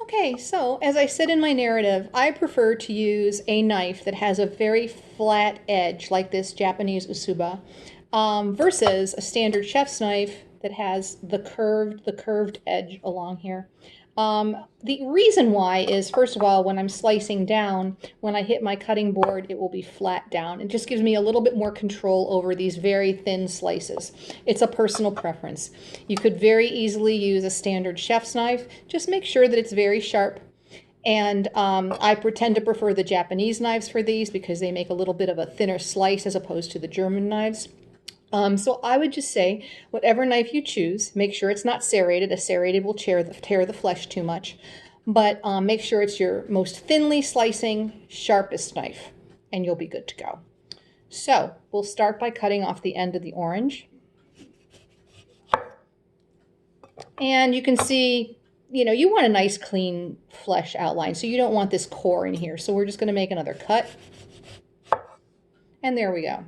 Okay, so as I said in my narrative, I prefer to use a knife that has a very flat edge, like this Japanese Usuba, versus a standard chef's knife that has the curved edge along here. The reason why is, first of all, when I'm slicing down, when I hit my cutting board, it will be flat down. It just gives me a little bit more control over these very thin slices. It's a personal preference. You could very easily use a standard chef's knife. Just make sure that it's very sharp. And I tend to prefer the Japanese knives for these because they make a little bit of a thinner slice as opposed to the German knives. So I would just say, whatever knife you choose, make sure it's not serrated. A serrated will tear the flesh too much. But make sure it's your most thinly slicing, sharpest knife, and you'll be good to go. So we'll start by cutting off the end of the orange. And you can see, you want a nice clean flesh outline, so you don't want this core in here. So we're just going to make another cut. And there we go.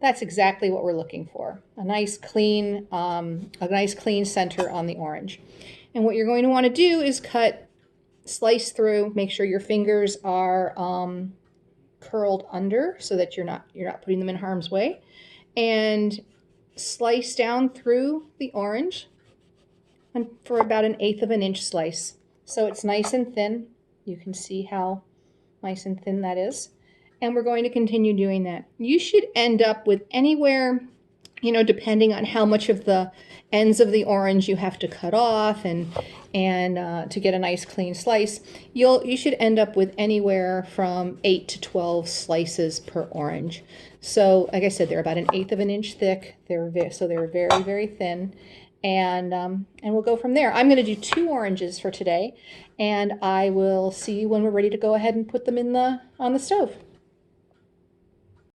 That's exactly what we're looking for. A nice clean center on the orange. And what you're going to want to do is slice through, make sure your fingers are curled under so that you're not putting them in harm's way, and slice down through the orange and for about 1/8 of an inch slice. So it's nice and thin. You can see how nice and thin that is. And we're going to continue doing that. You should end up with anywhere, depending on how much of the ends of the orange you have to cut off and to get a nice clean slice, you should end up with anywhere from 8 to 12 slices per orange. So like I said, they're about 1/8 of an inch thick. They're very, very thin. And we'll go from there. I'm going to do 2 oranges for today, and I will see you when we're ready to go ahead and put them on the stove.